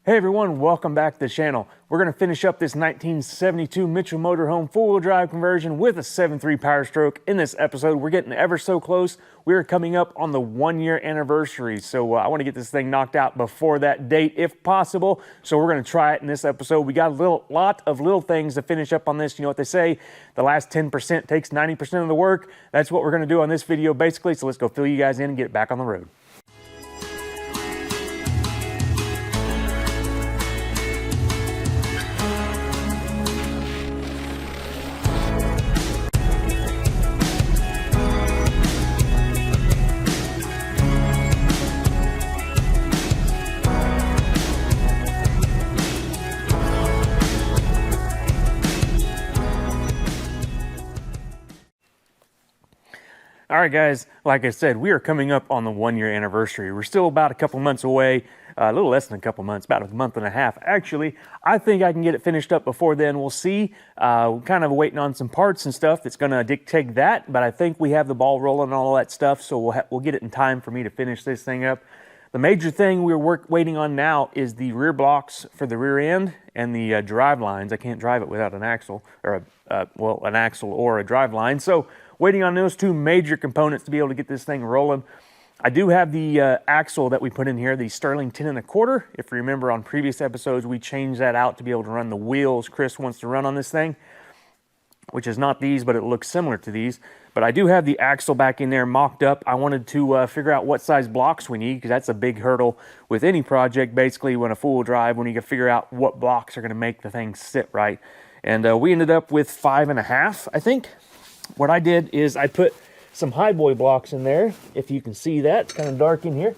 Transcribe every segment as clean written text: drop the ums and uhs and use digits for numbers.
Hey everyone, welcome back to the channel. We're going to finish up this 1972 Mitchell Motorhome four-wheel drive conversion with a 7.3 Powerstroke. In this episode, we're getting ever so close. We're coming up on the 1-year anniversary, so I want to get this thing knocked out before that date if possible. So we're going to try it in this episode. We got a lot of little things to finish up on this. You know what they say, the last 10% takes 90% of the work. That's what we're going to do on this video basically, so let's go fill you guys in and get back on the road. All right, guys, like I said, we are coming up on the 1-year anniversary. We're still about a couple months away, a little less than a couple months, about a month and a half, actually. I think I can get it finished up before then. We'll see. We're kind of waiting on some parts and stuff that's going to dictate that, but I think we have the ball rolling and all that stuff, so we'll get it in time for me to finish this thing up. The major thing we're waiting on now is the rear blocks for the rear end and the drive lines. I can't drive it without an axle, or an axle or a drive line, so waiting on those two major components to be able to get this thing rolling. I do have the axle that we put in here, the Sterling 10 1/4. If you remember on previous episodes, we changed that out to be able to run the wheels Chris wants to run on this thing, which is not these, but it looks similar to these. But I do have the axle back in there mocked up. I wanted to figure out what size blocks we need, because that's a big hurdle with any project, basically, when a four-wheel drive, when you can figure out what blocks are going to make the thing sit right. And we ended up with 5.5, I think. What I did is I put some highboy blocks in there. If you can see that, it's kind of dark in here.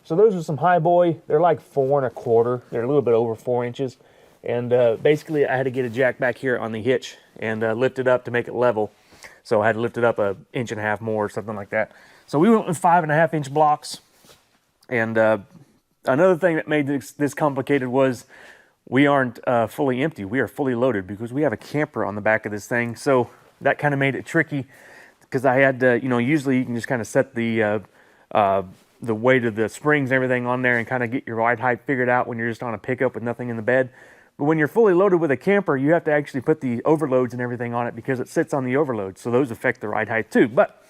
So those are some highboy. They're like 4 1/4. They're a little bit over 4 inches. And basically I had to get a jack back here on the hitch and lift it up to make it level. So I had to lift it up 1.5 inches more or something like that. So we went with 5.5-inch blocks. And another thing that made this complicated was we aren't fully empty. We are fully loaded because we have a camper on the back of this thing. So that kind of made it tricky, because I had to, usually you can just kind of set the weight of the springs and everything on there and kind of get your ride height figured out when you're just on a pickup with nothing in the bed. But when you're fully loaded with a camper, you have to actually put the overloads and everything on it, because it sits on the overload. So those affect the ride height too. But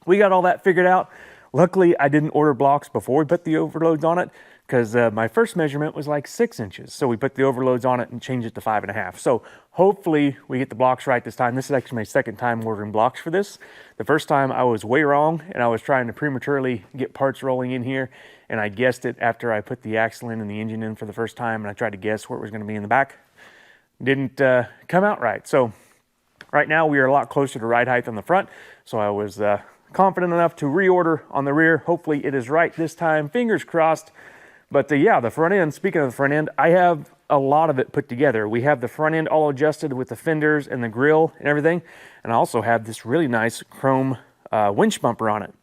we got all that figured out. Luckily, I didn't order blocks before we put the overloads on it, because my first measurement was like 6 inches. So we put the overloads on it and changed it to 5.5. So hopefully we get the blocks right this time. This is actually my second time ordering blocks for this. The first time I was way wrong, and I was trying to prematurely get parts rolling in here, and I guessed it after I put the axle in and the engine in for the first time, and I tried to guess where it was going to be in the back. Didn't come out right. So right now we are a lot closer to ride height on the front, so I was confident enough to reorder on the rear. Hopefully it is right this time, fingers crossed. But yeah, the front end, speaking of the front end, I have a lot of it put together. We have the front end all adjusted with the fenders and the grill and everything. And I also have this really nice chrome winch bumper on it.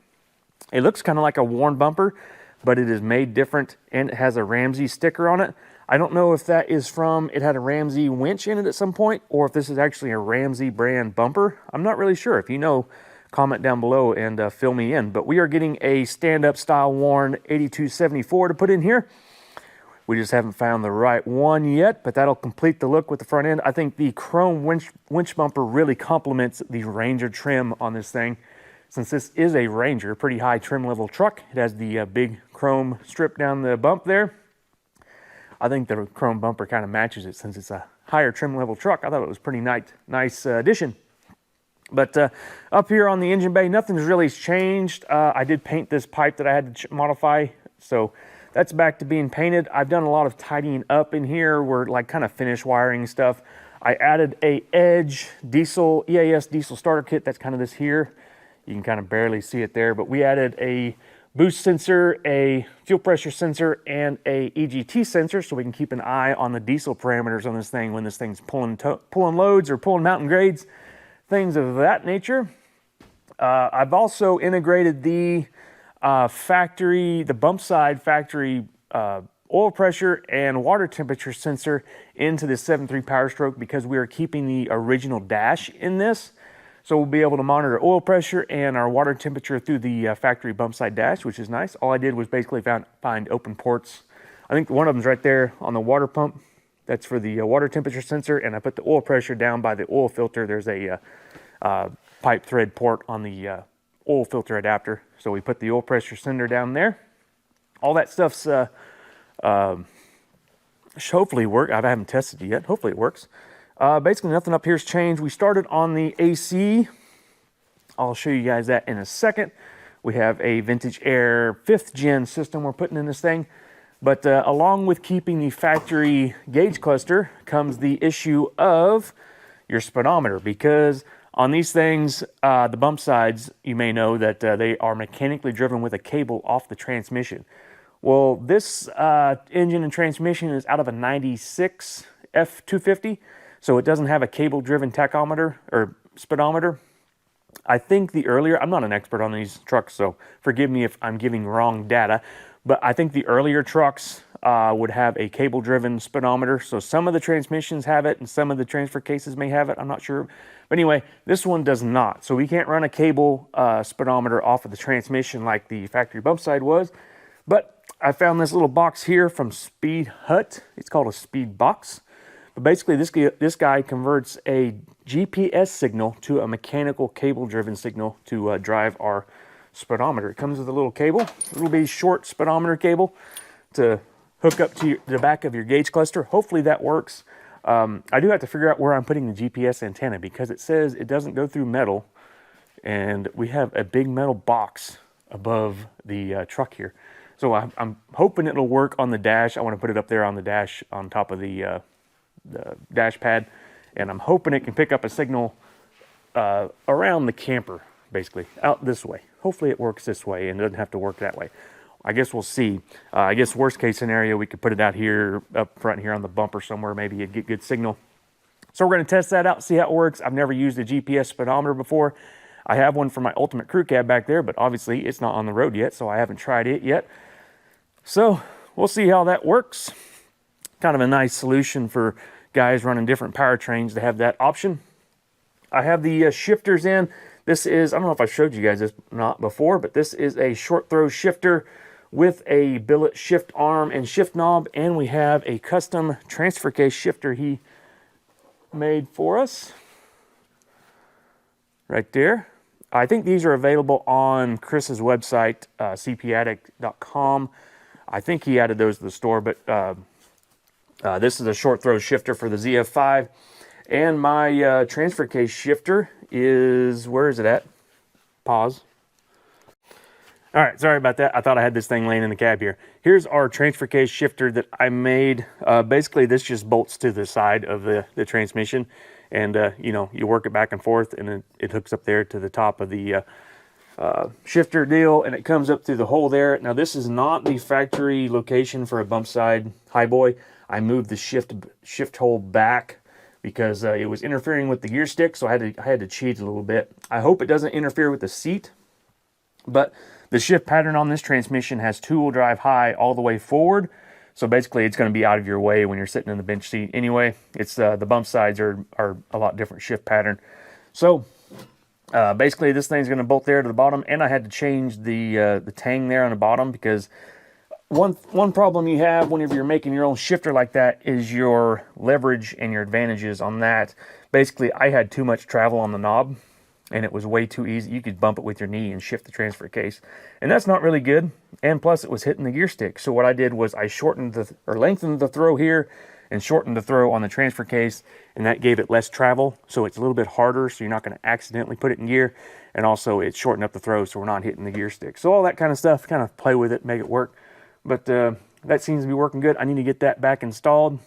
It looks kind of like a worn bumper, but it is made different, and it has a Ramsey sticker on it. I don't know if that is from, it had a Ramsey winch in it at some point, or if this is actually a Ramsey brand bumper. I'm not really sure. If you know, comment down below and fill me in. But we are getting a stand-up style worn 8274 to put in here. We just haven't found the right one yet, but that'll complete the look with the front end. I think the chrome winch bumper really complements the Ranger trim on this thing. Since this is a Ranger, pretty high trim level truck, it has the big chrome strip down the bump there. I think the chrome bumper kind of matches it since it's a higher trim level truck. I thought it was a pretty nice addition. But up here on the engine bay, nothing's really changed. I did paint this pipe that I had to modify, so that's back to being painted. I've done a lot of tidying up in here. We're like kind of finish wiring stuff. I added a Edge diesel, EAS diesel starter kit. That's kind of this here. You can kind of barely see it there, but we added a boost sensor, a fuel pressure sensor, and a EGT sensor, so we can keep an eye on the diesel parameters on this thing when this thing's pulling loads or pulling mountain grades. Things of that nature. I've also integrated the bump side factory oil pressure and water temperature sensor into this 7.3 Powerstroke, because we are keeping the original dash in this. So we'll be able to monitor oil pressure and our water temperature through the factory bump side dash, which is nice. All I did was basically find open ports I think one of them's right there on the water pump. That's for the water temperature sensor, and I put the oil pressure down by the oil filter. There's a pipe thread port on the oil filter adapter. So we put the oil pressure sender down there. All that stuff's hopefully work. I haven't tested it yet. Hopefully it works. Basically nothing up here's changed. We started on the AC. I'll show you guys that in a second. We have a Vintage Air 5th gen system we're putting in this thing. But along with keeping the factory gauge cluster comes the issue of your speedometer, because on these things, the bump sides, you may know that they are mechanically driven with a cable off the transmission. Well, this engine and transmission is out of a 96 F250, so it doesn't have a cable-driven tachometer or speedometer. I think the earlier, I'm not an expert on these trucks, so forgive me if I'm giving wrong data, but I think the earlier trucks would have a cable-driven speedometer. So some of the transmissions have it and some of the transfer cases may have it. I'm not sure. But anyway, this one does not. So we can't run a cable speedometer off of the transmission like the factory bump side was. But I found this little box here from Speed Hut. It's called a Speed Box. But basically this guy converts a GPS signal to a mechanical cable-driven signal to drive our speedometer. It comes with a little cable, a little bitty short speedometer cable to hook up to the back of your gauge cluster. Hopefully that works. I do have to figure out where I'm putting the GPS antenna, because it says it doesn't go through metal, and we have a big metal box above the truck here. So I'm hoping it'll work on the dash. I want to put it up there on the dash on top of the dash pad, and I'm hoping it can pick up a signal around the camper, basically out this way. Hopefully it works this way and doesn't have to work that way. I guess we'll see. I guess worst case scenario, we could put it out here up front here on the bumper somewhere. Maybe you'd get good signal. So we're going to test that out, see how it works. I've never used a GPS speedometer before. I have one for my Ultimate Crew Cab back there, but obviously it's not on the road yet, so I haven't tried it yet. So we'll see how that works. Kind of a nice solution for guys running different powertrains to have that option. I have the shifters in. This is, I don't know if I showed you guys this not before, but this is a short throw shifter with a billet shift arm and shift knob, and we have a custom transfer case shifter he made for us right there. I think these are available on Chris's website, cpaddict.com. I think he added those to the store, but this is a short throw shifter for the ZF5. And my transfer case shifter is, where is it at? Pause. All right, sorry about that. I thought I had this thing laying in the cab here. Here's our transfer case shifter that I made. Basically, this just bolts to the side of the transmission. And, you know, you work it back and forth, and then it hooks up there to the top of the shifter deal, and it comes up through the hole there. Now, this is not the factory location for a bump side highboy. I moved the shift hole back because it was interfering with the gear stick, so I had to cheat a little bit. I hope it doesn't interfere with the seat, but the shift pattern on this transmission has two-wheel drive high all the way forward, so basically it's going to be out of your way when you're sitting in the bench seat anyway. It's the bump sides are a lot different shift pattern. So basically this thing's going to bolt there to the bottom, and I had to change the tang there on the bottom because one problem you have whenever you're making your own shifter like that is your leverage and your advantages on that. Basically, I had too much travel on the knob, and it was way too easy. You could bump it with your knee and shift the transfer case, and that's not really good. And plus, it was hitting the gear stick. So what I did was I lengthened the throw here and shortened the throw on the transfer case, and that gave it less travel. So it's a little bit harder, so you're not going to accidentally put it in gear. And also, it shortened up the throw, so we're not hitting the gear stick. So all that kind of stuff, kind of play with it, make it work. But that seems to be working good. I need to get that back installed.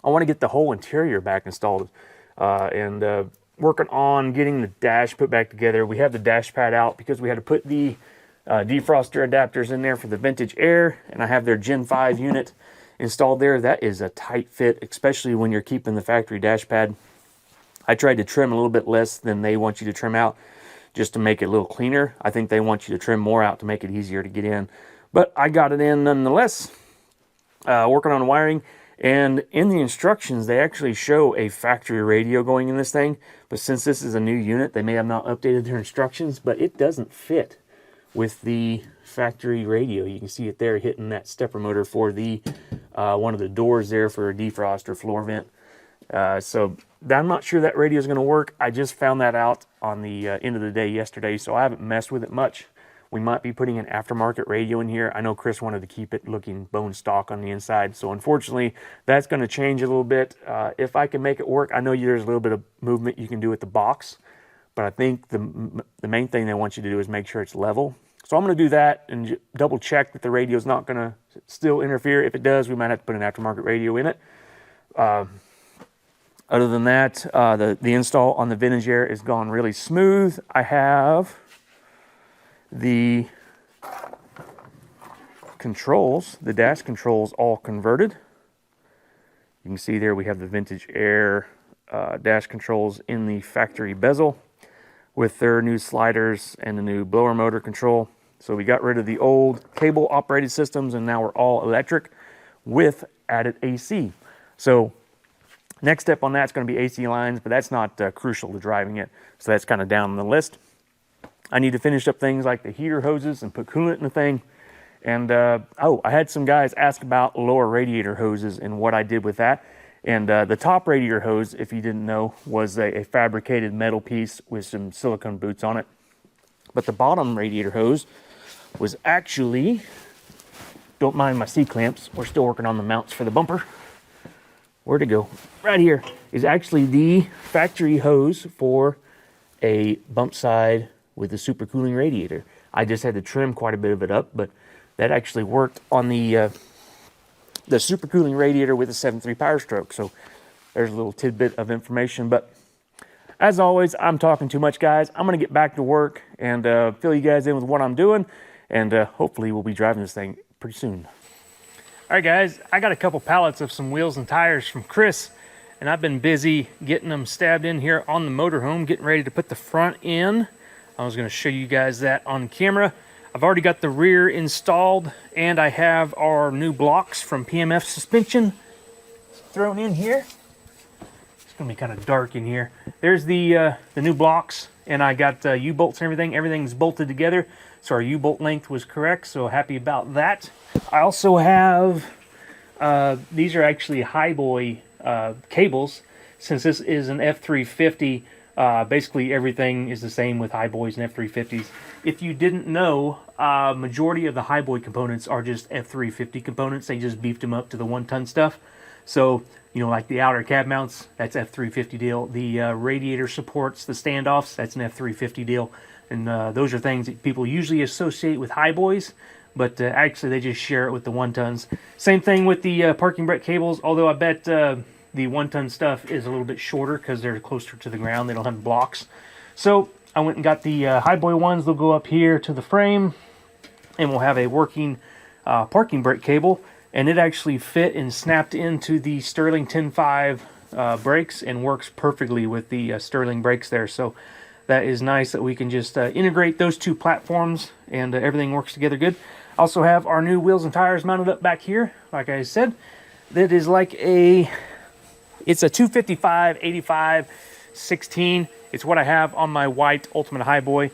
I want to get the whole interior back installed and working on getting the dash put back together. We have the dash pad out because we had to put the defroster adapters in there for the Vintage Air, and I have their Gen 5 unit installed there. That is a tight fit, especially when you're keeping the factory dash pad. I tried to trim a little bit less than they want you to trim out just to make it a little cleaner. I think they want you to trim more out to make it easier to get in. But I got it in nonetheless, working on wiring. And in the instructions, they actually show a factory radio going in this thing. But since this is a new unit, they may have not updated their instructions, but it doesn't fit with the factory radio. You can see it there hitting that stepper motor for the one of the doors there for a defrost or floor vent. So I'm not sure that radio is going to work. I just found that out on the end of the day yesterday, so I haven't messed with it much. We might be putting an aftermarket radio in here. I know Chris wanted to keep it looking bone stock on the inside, so unfortunately that's going to change a little bit. If I can make it work, I know there's a little bit of movement you can do with the box, but I think the main thing they want you to do is make sure it's level. So I'm going to do that and double check that the radio is not going to still interfere. If it does, we might have to put an aftermarket radio in it. Other than that, the install on the Vintage Air has gone really smooth. I have the controls, the dash controls, all converted. You can see there we have the Vintage Air dash controls in the factory bezel with their new sliders and the new blower motor control. So we got rid of the old cable operated systems, and now we're all electric with added AC. So next step on that is going to be AC lines, but that's not crucial to driving it. So that's kind of down on the list. I need to finish up things like the heater hoses and put coolant in the thing. And oh, I had some guys ask about lower radiator hoses and what I did with that. And the top radiator hose, if you didn't know, was a fabricated metal piece with some silicone boots on it. But the bottom radiator hose was actually, don't mind my C-clamps, we're still working on the mounts for the bumper. Where'd it go? Right here is actually the factory hose for a bump side with a supercooling radiator. I just had to trim quite a bit of it up, but that actually worked on the supercooling radiator with a 7.3 Powerstroke. So there's a little tidbit of information. But as always, I'm talking too much, guys. I'm going to get back to work and fill you guys in with what I'm doing, and hopefully we'll be driving this thing pretty soon. All right, guys, I got a couple pallets of some wheels and tires from Chris, and I've been busy getting them stabbed in here on the motorhome, getting ready to put the front in. I was going to show you guys that on camera. I've already got the rear installed, and I have our new blocks from PMF Suspension thrown in here. It's going to be kind of dark in here. There's the new blocks, and I got U-bolts and everything. Everything's bolted together, so our U-bolt length was correct, so happy about that. I also have, these are actually Highboy cables. Since this is an F350, basically everything is the same with Highboys and F350s. If you didn't know, majority of the Highboy components are just F350 components. They just beefed them up to the 1-ton stuff. So, you know, like the outer cab mounts, that's F350 deal. The radiator supports, the standoffs, that's an F350 deal. And those are things that people usually associate with Highboys, but actually they just share it with the 1-tons. Same thing with the parking brake cables, although I bet the 1-ton stuff is a little bit shorter because they're closer to the ground. They don't have blocks. So I went and got the Highboy ones. They'll go up here to the frame, and we'll have a working parking brake cable. And it actually fit and snapped into the Sterling 10.5 brakes and works perfectly with the Sterling brakes there. So that is nice that we can just integrate those two platforms, and everything works together good. Also have our new wheels and tires mounted up back here. Like I said, that is like it's a 255/85/16. It's what I have on my white Ultimate Highboy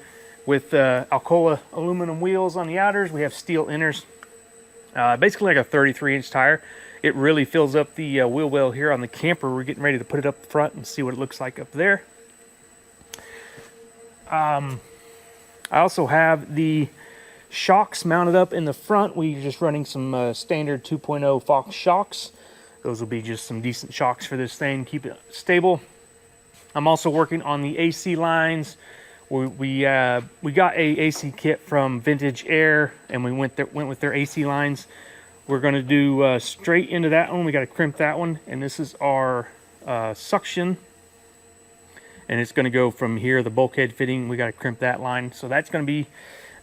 with Alcoa aluminum wheels on the outers. We have steel inners. Basically like a 33-inch tire. It really fills up the wheel well here on the camper. We're getting ready to put it up front and see what it looks like up there. I also have the shocks mounted up in the front. We're just running some standard 2.0 Fox shocks. Those will be just some decent shocks for this thing, keep it stable. I'm also working on the AC lines. We got a AC kit from Vintage Air, and we went with their AC lines. We're going to do straight into that one. We got to crimp that one, and this is our suction, and it's going to go from here, the bulkhead fitting. We got to crimp that line, so that's going to be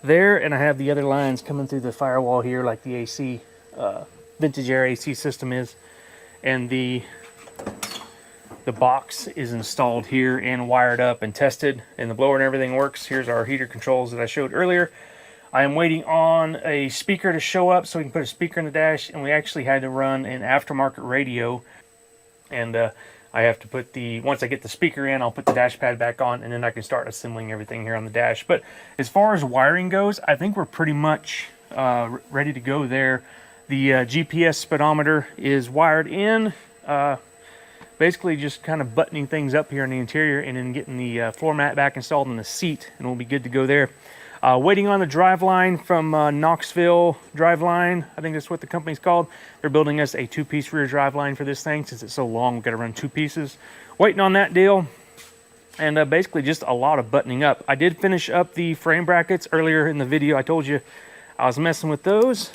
there. And I have the other lines coming through the firewall here, like the AC Vintage Air AC system is, and the box is installed here and wired up and tested, and the blower and everything works. Here's our heater controls that I showed earlier. I am waiting on a speaker to show up so we can put a speaker in the dash, and we actually had to run an aftermarket radio, and I have to put once I get the speaker in, I'll put the dash pad back on, and then I can start assembling everything here on the dash. But as far as wiring goes, I think we're pretty much ready to go there. The GPS speedometer is wired in, basically just kind of buttoning things up here in the interior and then getting the floor mat back installed in the seat, and we'll be good to go there. Waiting on the driveline from Knoxville Driveline. I think that's what the company's called. They're building us a 2-piece rear driveline for this thing. Since it's so long, we've got to run 2 pieces. Waiting on that deal. And basically just a lot of buttoning up. I did finish up the frame brackets earlier in the video. I told you I was messing with those.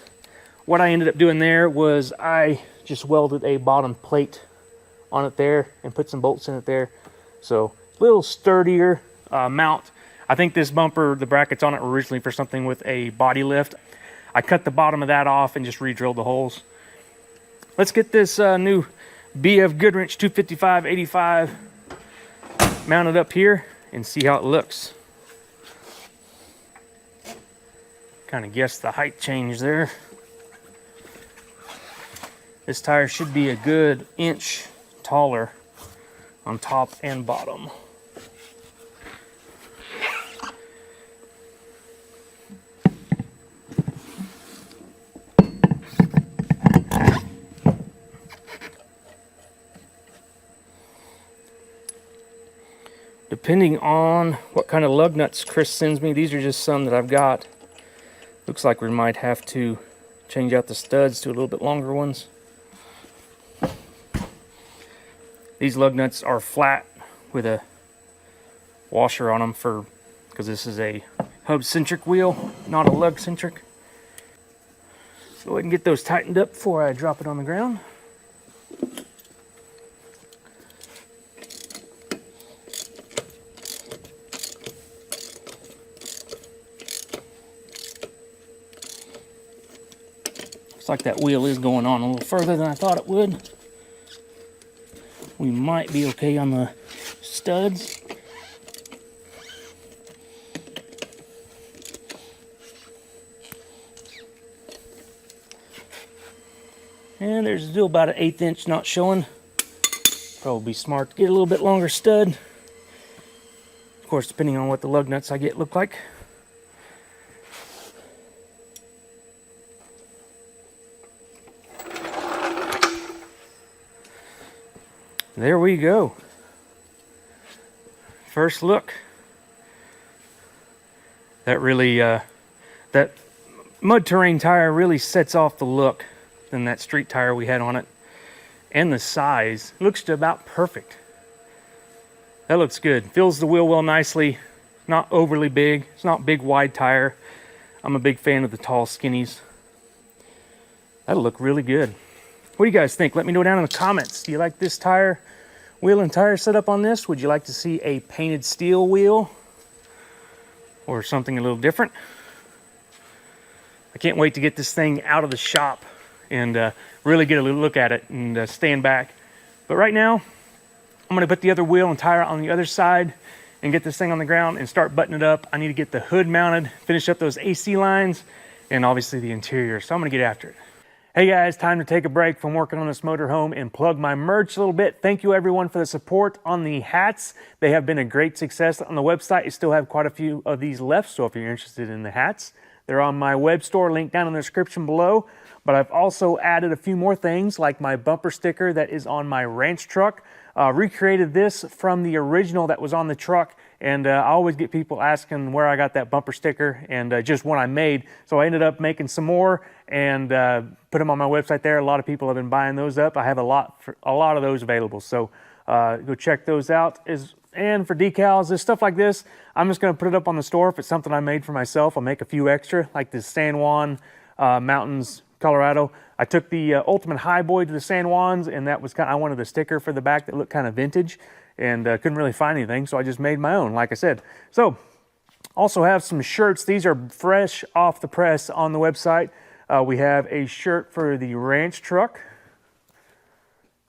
What I ended up doing there was I just welded a bottom plate on it there and put some bolts in it there. So a little sturdier mount. I think this bumper, the brackets on it were originally for something with a body lift. I cut the bottom of that off and just re-drilled the holes. Let's get this new BF Goodwrench 255/85 mounted up here and see how it looks. Kind of guessed the height change there. This tire should be a good inch taller on top and bottom. Depending on what kind of lug nuts Chris sends me, these are just some that I've got. Looks like we might have to change out the studs to a little bit longer ones. These lug nuts are flat with a washer on them because this is a hub-centric wheel, not a lug-centric. So I can get those tightened up before I drop it on the ground. Looks like that wheel is going on a little further than I thought it would. We might be okay on the studs. And there's still about an 1/8 inch not showing. Probably smart to get a little bit longer stud. Of course, depending on what the lug nuts I get look like. There we go. First look. That really, that mud terrain tire really sets off the look than that street tire we had on it. And the size looks to about perfect. That looks good. Fills the wheel well nicely. Not overly big. It's not big wide tire. I'm a big fan of the tall skinnies. That'll look really good. What do you guys think? Let me know down in the comments. Do you like this tire, wheel and tire setup on this? Would you like to see a painted steel wheel or something a little different? I can't wait to get this thing out of the shop and really get a look at it and stand back. But right now, I'm going to put the other wheel and tire on the other side and get this thing on the ground and start buttoning it up. I need to get the hood mounted, finish up those AC lines, and obviously the interior. So I'm going to get after it. Hey guys, time to take a break from working on this motorhome and plug my merch a little bit. Thank you everyone for the support on the hats. They have been a great success on the website. You still have quite a few of these left, so if you're interested in the hats, they're on my web store, link down in the description below. But I've also added a few more things like my bumper sticker that is on my ranch truck. Recreated this from the original that was on the truck, and I always get people asking where I got that bumper sticker and just one I made. So I ended up making some more and put them on my website there. A lot of people have been buying those up. I have a lot of those available, so go check those out. And for decals, this stuff like this, I'm just going to put it up on the store. If it's something I made for myself, I'll make a few extra, like this San Juan Mountains, Colorado. I took the Ultimate Highboy to the San Juans, and that was I wanted a sticker for the back that looked kind of vintage, and couldn't really find anything, so I just made my own, like I said. So, also have some shirts. These are fresh off the press on the website. We have a shirt for the ranch truck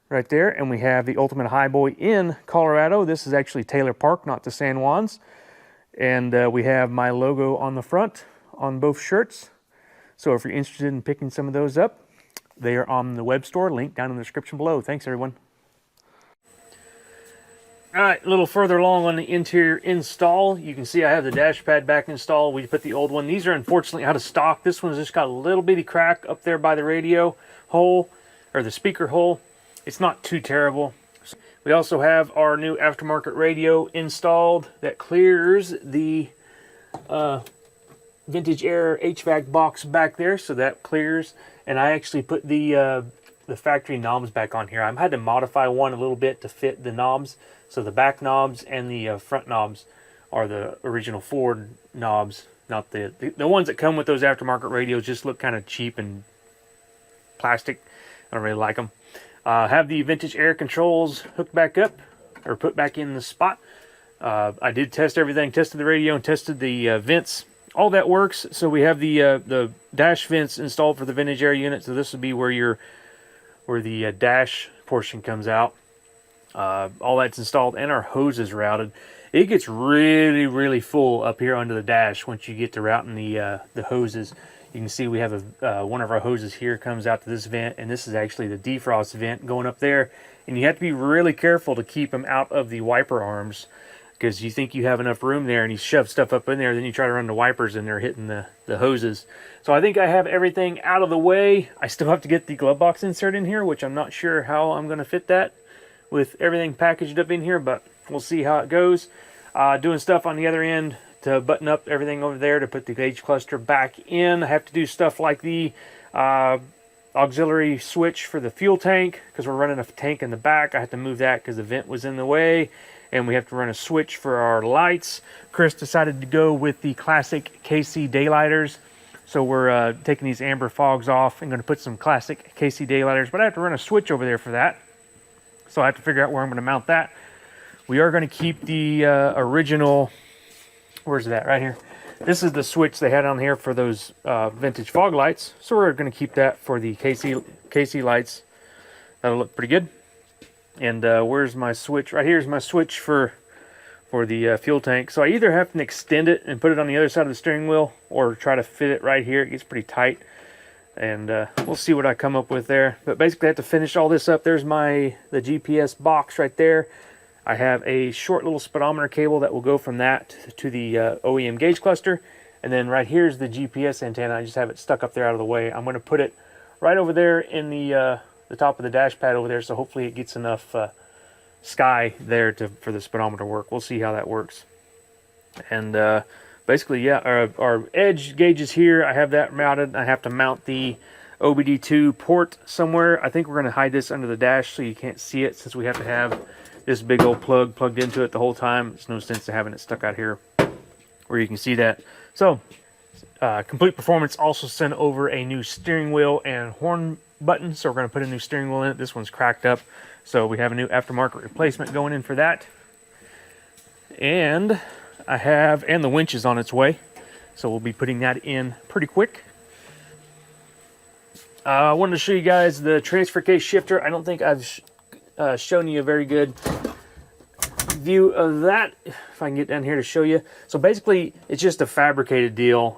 right there, and we have the Ultimate Highboy in Colorado. This is actually Taylor Park, not the San Juans. And we have my logo on the front on both shirts. So if you're interested in picking some of those up, they are on the web store, link down in the description below. Thanks, everyone. All right, a little further along on the interior install, you can see I have the dash pad back installed. We put the old one. These are unfortunately out of stock. This one's just got a little bitty crack up there by the radio hole, or the speaker hole. It's not too terrible. We also have our new aftermarket radio installed that clears the vintage Air HVAC box back there, so that clears. And I actually put the factory knobs back on here. I had to modify one a little bit to fit the knobs. So the back knobs and the front knobs are the original Ford knobs, not the ones that come with those aftermarket radios. Just look kind of cheap and plastic. I don't really like them. Have the vintage air controls hooked back up or put back in the spot. I did test everything, tested the radio and tested the vents. All that works. So we have the dash vents installed for the vintage air unit. So this would be where the dash portion comes out. All that's installed and our hose is routed. It gets really, really full up here under the dash once you get to routing the hoses. You can see we have one of our hoses here comes out to this vent, and this is actually the defrost vent going up there. And you have to be really careful to keep them out of the wiper arms, because you think you have enough room there and you shove stuff up in there, then you try to run the wipers and they're hitting the hoses. So I think I have everything out of the way. I still have to get the glove box insert in here, which I'm not sure how I'm going to fit that with everything packaged up in here, but we'll see how it goes. Doing stuff on the other end to button up everything over there to put the gauge cluster back in. I have to do stuff like the auxiliary switch for the fuel tank, because we're running a tank in the back. I have to move that because the vent was in the way, and we have to run a switch for our lights. Chris decided to go with the classic KC daylighters, so we're taking these amber fogs off and going to put some classic KC daylighters, but I have to run a switch over there for that. So I have to figure out where I'm going to mount that. We are going to keep the original, where's that? Right here. This is the switch they had on here for those vintage fog lights. So we're going to keep that for the KC lights. That'll look pretty good. And where's my switch? Right here's my switch for the fuel tank. So I either have to extend it and put it on the other side of the steering wheel, or try to fit it right here. It gets pretty tight. And we'll see what I come up with there. But basically I have to finish all this up. There's the GPS box right there. I have a short little speedometer cable that will go from that to the OEM gauge cluster. And then right here's the GPS antenna. I just have it stuck up there out of the way. I'm going to put it right over there in the top of the dash pad over there. So hopefully it gets enough sky there for the speedometer work. We'll see how that works. And basically, yeah, our edge gauges here, I have that mounted. I have to mount the OBD2 port somewhere. I think we're going to hide this under the dash so you can't see it, since we have to have this big old plug plugged into it the whole time. There's no sense to having it stuck out here where you can see that. So, Complete Performance also sent over a new steering wheel and horn button. So we're going to put a new steering wheel in it. This one's cracked up. So we have a new aftermarket replacement going in for that. And and the winch is on its way, so we'll be putting that in pretty quick. I wanted to show you guys the transfer case shifter. I don't think I've shown you a very good view of that, if I can get down here to show you. So basically, it's just a fabricated deal.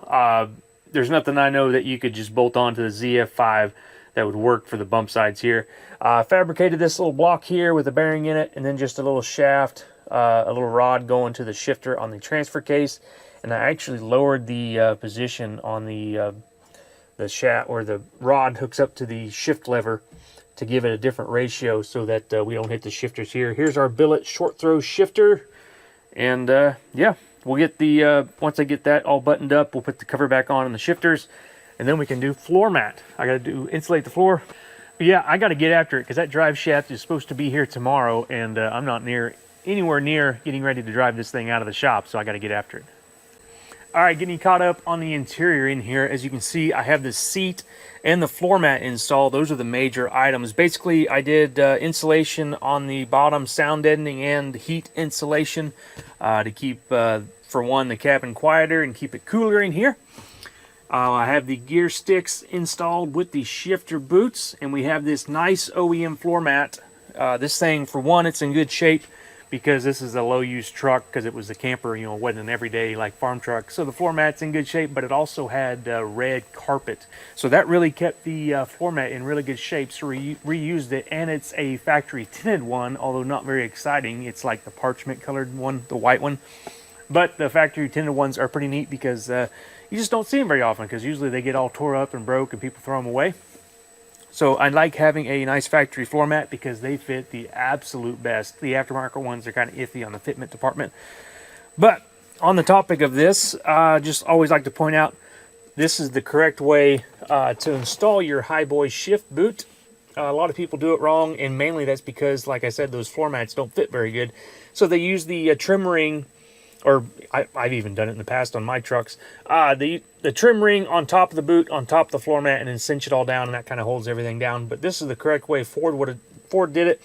There's nothing I know that you could just bolt onto the ZF5 that would work for the bump sides here. Fabricated this little block here with a bearing in it, and then just a little shaft, a little rod going to the shifter on the transfer case. And I actually lowered the position on the shaft, or the rod hooks up to the shift lever, to give it a different ratio so that we don't hit the shifters here. Here's our billet short throw shifter. And yeah, we'll get the once I get that all buttoned up, we'll put the cover back on the shifters, and then we can do floor mat. I got to insulate the floor. But yeah, I got to get after it, because that drive shaft is supposed to be here tomorrow, and I'm not anywhere near getting ready to drive this thing out of the shop, so I got to get after it. All right, getting caught up on the interior in here. As you can see, I have the seat and the floor mat installed. Those are the major items. Basically, I did insulation on the bottom, sound deadening and heat insulation to keep, for one, the cabin quieter and keep it cooler in here. I have the gear sticks installed with the shifter boots, and we have this nice OEM floor mat. This thing, for one, it's in good shape. because this is a low use truck, because it was a camper, you know, it wasn't an everyday like farm truck. So the floor mat's in good shape, but it also had red carpet. So that really kept the floor mat in really good shape. So reused it, and it's a factory tinted one, although not very exciting. It's like the parchment colored one, the white one. But the factory tinted ones are pretty neat because you just don't see them very often, because usually they get all tore up and broke and people throw them away. So I like having a nice factory floor mat because they fit the absolute best. The aftermarket ones are kind of iffy on the fitment department. But on the topic of this, just always like to point out, this is the correct way to install your Highboy shift boot. A lot of people do it wrong, and mainly that's because, like I said, those floor mats don't fit very good. So they use the trim ring, or I've even done it in the past on my trucks, the trim ring on top of the boot, on top of the floor mat, and then cinch it all down, and that kind of holds everything down. But this is the correct way Ford did it.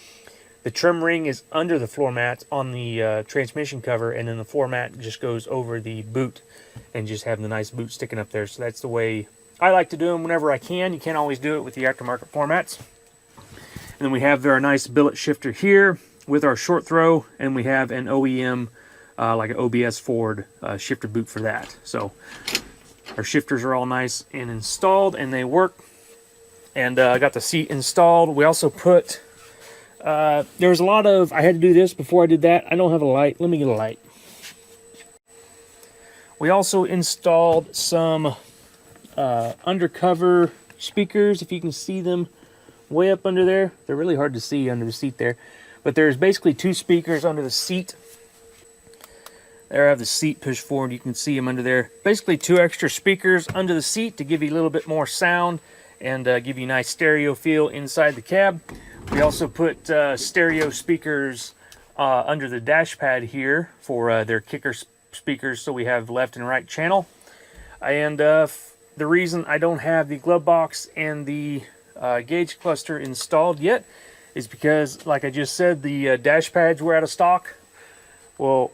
The trim ring is under the floor mat on the transmission cover, and then the floor mat just goes over the boot, and just having the nice boot sticking up there. So that's the way I like to do them whenever I can. You can't always do it with the aftermarket floor mats. And then we have our nice billet shifter here with our short throw, and we have an OEM like an OBS Ford shifter boot for that. So our shifters are all nice and installed, and they work. And I got the seat installed. We also put, there's a lot of, I had to do this before I did that. I don't have a light. Let me get a light. We also installed some undercover speakers, if you can see them way up under there. They're really hard to see under the seat there. But there's basically two speakers under the seat. There I have the seat pushed forward. You can see them under there. Basically two extra speakers under the seat to give you a little bit more sound and give you a nice stereo feel inside the cab. We also put stereo speakers under the dash pad here for their kicker speakers, so we have left and right channel. And the reason I don't have the glove box and the gauge cluster installed yet is because, like I just said, the dash pads were out of stock. Well,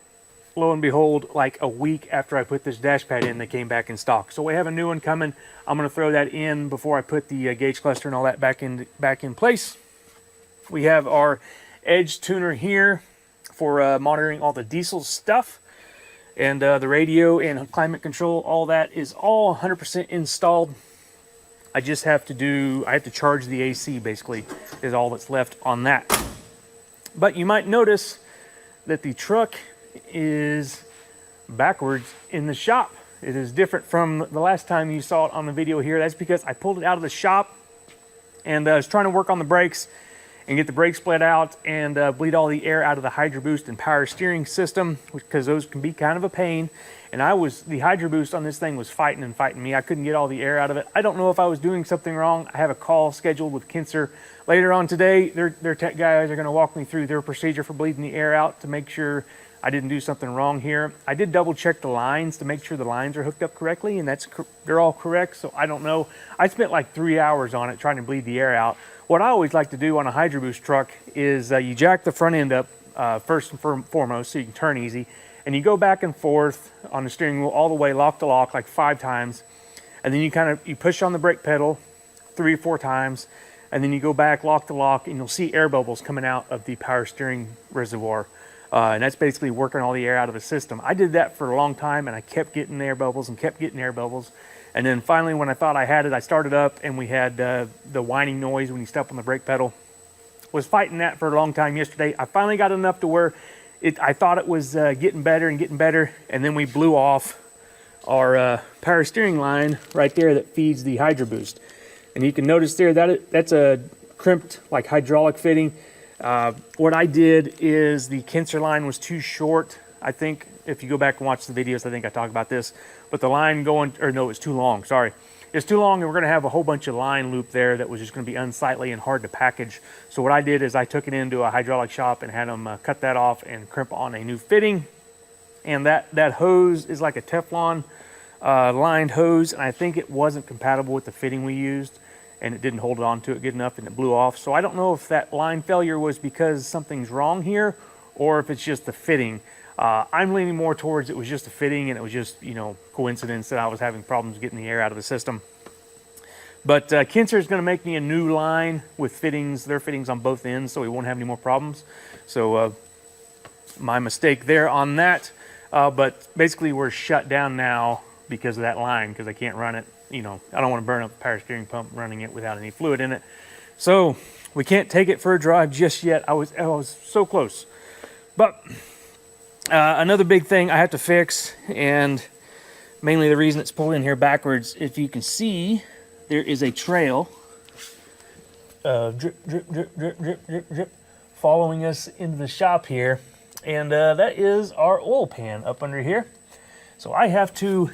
lo and behold, like a week after I put this dash pad in, they came back in stock. So we have a new one coming. I'm going to throw that in before I put the gauge cluster and all that back in place. We have our edge tuner here for monitoring all the diesel stuff. And the radio and climate control, all that is all 100% installed. I just have to I have to charge the AC, basically, is all that's left on that. But you might notice that the truck is backwards in the shop. It is different from the last time you saw it on the video here. That's because I pulled it out of the shop and I was trying to work on the brakes and get the brake split out and bleed all the air out of the Hydro Boost and power steering system, because those can be kind of a pain. And the Hydro Boost on this thing was fighting me. I couldn't get all the air out of it. I don't know if I was doing something wrong. I have a call scheduled with Kinser later on today. Their tech guys are going to walk me through their procedure for bleeding the air out to make sure I didn't do something wrong here. I did double check the lines to make sure the lines are hooked up correctly, and they're all correct. So I don't know. I spent like 3 hours on it trying to bleed the air out. What I always like to do on a Hydro Boost truck is you jack the front end up first and foremost so you can turn easy. And you go back and forth on the steering wheel all the way lock to lock like 5 times. And then you push on the brake pedal 3 or 4 times. And then you go back lock to lock, and you'll see air bubbles coming out of the power steering reservoir. And that's basically working all the air out of the system. I did that for a long time, and I kept getting air bubbles and kept getting air bubbles. And then finally, when I thought I had it, I started up, and we had the whining noise when you step on the brake pedal. Was fighting that for a long time yesterday. I finally got enough to where I thought it was getting better, and then we blew off our power steering line right there that feeds the Hydro Boost. And you can notice there that that's a crimped like hydraulic fitting. What I did is the Kinser line was too short. I think if you go back and watch the videos, I think I talked about this. But the line it's too long, sorry. It's too long, and we're going to have a whole bunch of line loop there that was just going to be unsightly and hard to package. So what I did is I took it into a hydraulic shop and had them cut that off and crimp on a new fitting. And that hose is like a Teflon lined hose, and I think it wasn't compatible with the fitting we used, and it didn't hold on to it good enough, and it blew off. So I don't know if that line failure was because something's wrong here or if it's just the fitting. I'm leaning more towards it was just a fitting, and it was just, coincidence that I was having problems getting the air out of the system. But Kinser is going to make me a new line with fittings, their fittings on both ends, so we won't have any more problems. So my mistake there on that. But basically we're shut down now because of that line, because I can't run it. You know, I don't want to burn up the power steering pump running it without any fluid in it. So we can't take it for a drive just yet. I was so close. But another big thing I have to fix, and mainly the reason it's pulling here backwards, if you can see, there is a trail of drip, drip, drip, drip, drip, drip, drip, following us into the shop here. And that is our oil pan up under here. So I have to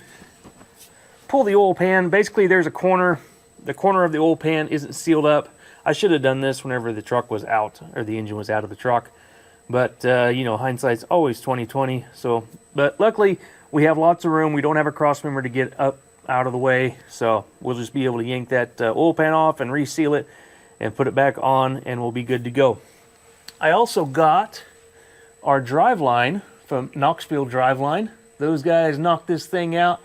pull the oil pan. Basically, there's a corner. The corner of the oil pan isn't sealed up. I should have done this whenever the truck was out, or the engine was out of the truck. But, you know, hindsight's always 20/20. So, but luckily, we have lots of room. We don't have a cross member to get up out of the way. So we'll just be able to yank that oil pan off and reseal it and put it back on, and we'll be good to go. I also got our driveline from Knoxville Driveline. Those guys knocked this thing out.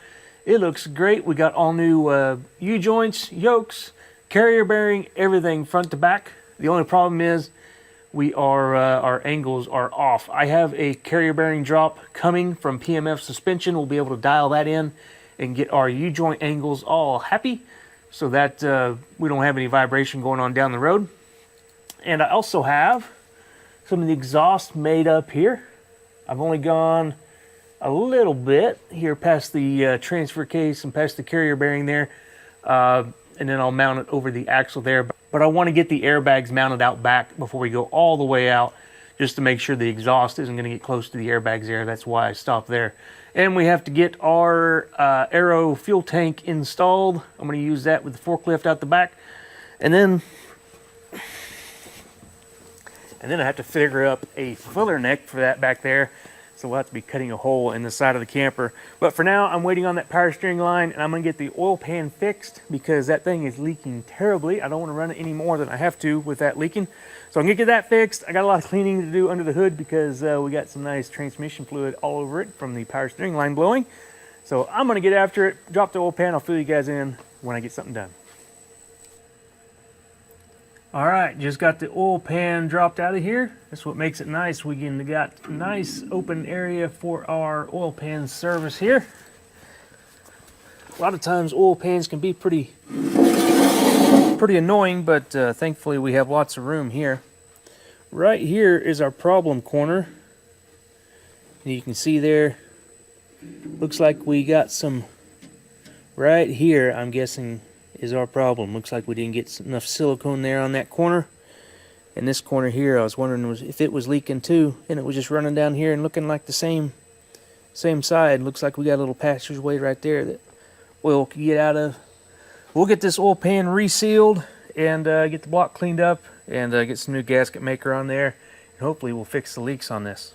It looks great. We got all new U-joints, yokes, carrier bearing, everything front to back. The only problem is our angles are off. I have a carrier bearing drop coming from PMF Suspension. We'll be able to dial that in and get our U-joint angles all happy so that we don't have any vibration going on down the road. And I also have some of the exhaust made up here. I've only gone a little bit here past the transfer case and past the carrier bearing there, and then I'll mount it over the axle there. But I want to get the airbags mounted out back before we go all the way out, just to make sure the exhaust isn't going to get close to the airbags there. That's why I stopped there. And we have to get our Aero fuel tank installed. I'm going to use that with the forklift out the back. And then I have to figure up a filler neck for that back there. So we'll have to be cutting a hole in the side of the camper. But for now, I'm waiting on that power steering line, and I'm going to get the oil pan fixed because that thing is leaking terribly. I don't want to run it any more than I have to with that leaking. So I'm going to get that fixed. I got a lot of cleaning to do under the hood because we got some nice transmission fluid all over it from the power steering line blowing. So I'm going to get after it, drop the oil pan. I'll fill you guys in when I get something done. All right, just got the oil pan dropped out of here. That's what makes it nice. We got a nice open area for our oil pan service here. A lot of times oil pans can be pretty annoying, but thankfully we have lots of room here. Right here is our problem corner. And you can see there, looks like we got some right here, I'm guessing is our problem. Looks like we didn't get enough silicone there on that corner. And this corner here, I was wondering if it was leaking too, and it was just running down here and looking like the same side. Looks like we got a little passageway right there that oil can get out of. We'll get this oil pan resealed and get the block cleaned up and get some new gasket maker on there, and hopefully we'll fix the leaks on this.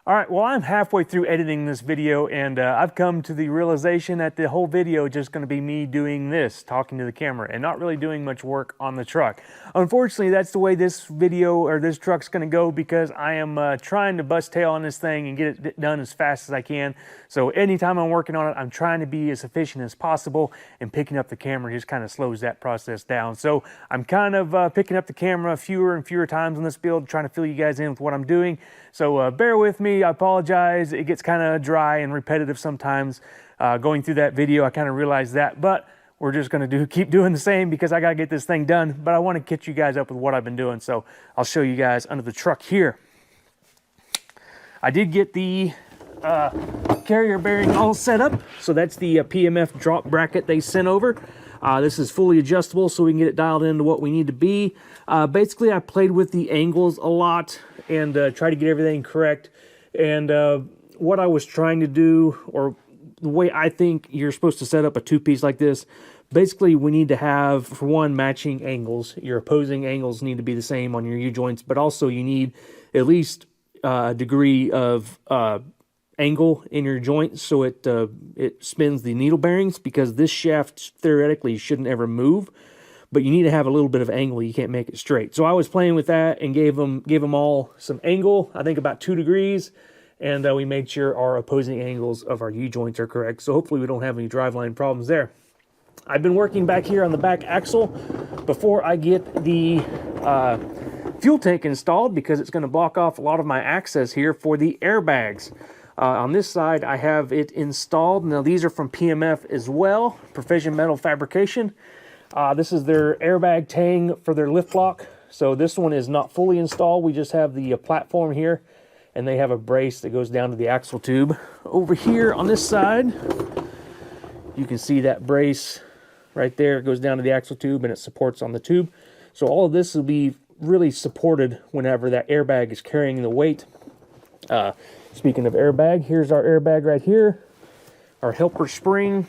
All right, well, I'm halfway through editing this video, and I've come to the realization that the whole video is just going to be me doing this, talking to the camera, and not really doing much work on the truck. Unfortunately, that's the way this video or this truck's going to go because I am trying to bust tail on this thing and get it done as fast as I can. So anytime I'm working on it, I'm trying to be as efficient as possible, and picking up the camera just kind of slows that process down. So I'm kind of picking up the camera fewer and fewer times on this build, trying to fill you guys in with what I'm doing. So bear with me. I apologize. It gets kind of dry and repetitive sometimes. Going through that video, I kind of realized that, but we're just going to keep doing the same because I got to get this thing done. But I want to catch you guys up with what I've been doing. So I'll show you guys under the truck here. I did get the carrier bearing all set up. So that's the PMF drop bracket they sent over. This is fully adjustable so we can get it dialed into what we need to be. Basically, I played with the angles a lot and tried to get everything correct. And what I was trying to do, or the way I think you're supposed to set up a two-piece like this, basically we need to have, for one, matching angles. Your opposing angles need to be the same on your U-joints, but also you need at least a degree of angle in your joint so it spins the needle bearings, because this shaft theoretically shouldn't ever move, but you need to have a little bit of angle. You can't make it straight. So I was playing with that and gave them all some angle, I think about 2 degrees, and we made sure our opposing angles of our U-joints are correct. So hopefully we don't have any driveline problems there. I've been working back here on the back axle before I get the fuel tank installed because it's going to block off a lot of my access here for the airbags. On this side, I have it installed. Now, these are from PMF as well, Precision Metal Fabrication. This is their airbag tang for their lift block. So this one is not fully installed. We just have the platform here, and they have a brace that goes down to the axle tube. Over here on this side, you can see that brace right there. It goes down to the axle tube, and it supports on the tube. So all of this will be really supported whenever that airbag is carrying the weight. Speaking of airbag, here's our airbag right here, our helper spring.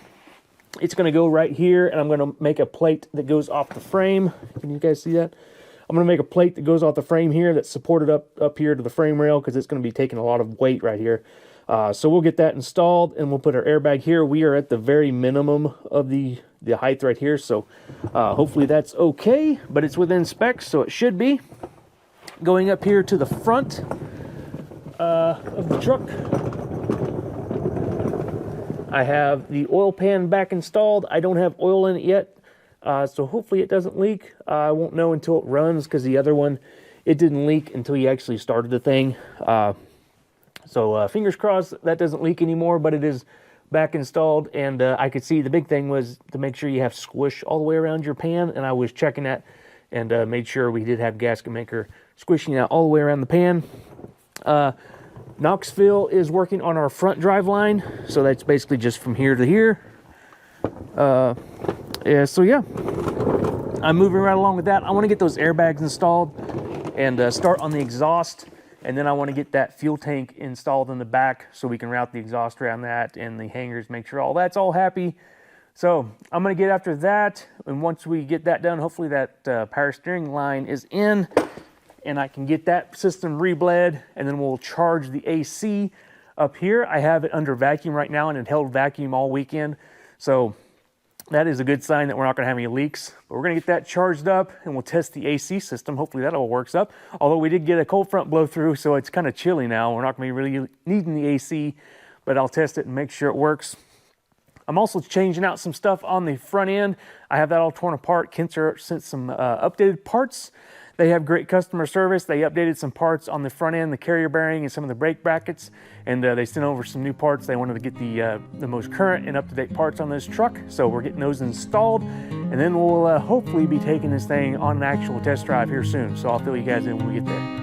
It's going to go right here, and I'm going to make a plate that goes off the frame. Can you guys see that? I'm going to make a plate that goes off the frame here that's supported up here to the frame rail because it's going to be taking a lot of weight right here. So we'll get that installed, and we'll put our airbag here. We are at the very minimum of the height right here, so hopefully that's okay, but it's within specs, so it should be. Going up here to the front of the truck, I have the oil pan back installed. I don't have oil in it yet, so hopefully it doesn't leak. I won't know until it runs, because the other one, it didn't leak until you actually started the thing. So fingers crossed that doesn't leak anymore, but it is back installed. And I could see the big thing was to make sure you have squish all the way around your pan, and I was checking that and made sure we did have gasket maker squishing out all the way around the pan. Knoxville is working on our front drive line, so that's basically just from here to here. So yeah, I'm moving right along with that. I want to get those airbags installed and start on the exhaust, and then I want to get that fuel tank installed in the back so we can route the exhaust around that and the hangers, make sure all that's all happy. So I'm going to get after that, and once we get that done, hopefully that power steering line is in, and I can get that system rebled, and then we'll charge the AC up here. I have it under vacuum right now, and it held vacuum all weekend, so that is a good sign that we're not going to have any leaks. But we're going to get that charged up, and we'll test the AC system. Hopefully that all works up. Although we did get a cold front blow through, so it's kind of chilly now. We're not going to be really needing the AC, but I'll test it and make sure it works. I'm also changing out some stuff on the front end. I have that all torn apart. Kinser sent some updated parts. They have great customer service. They updated some parts on the front end, the carrier bearing and some of the brake brackets, and they sent over some new parts. They wanted to get the most current and up-to-date parts on this truck, so we're getting those installed, and then we'll hopefully be taking this thing on an actual test drive here soon. So I'll fill you guys in when we get there.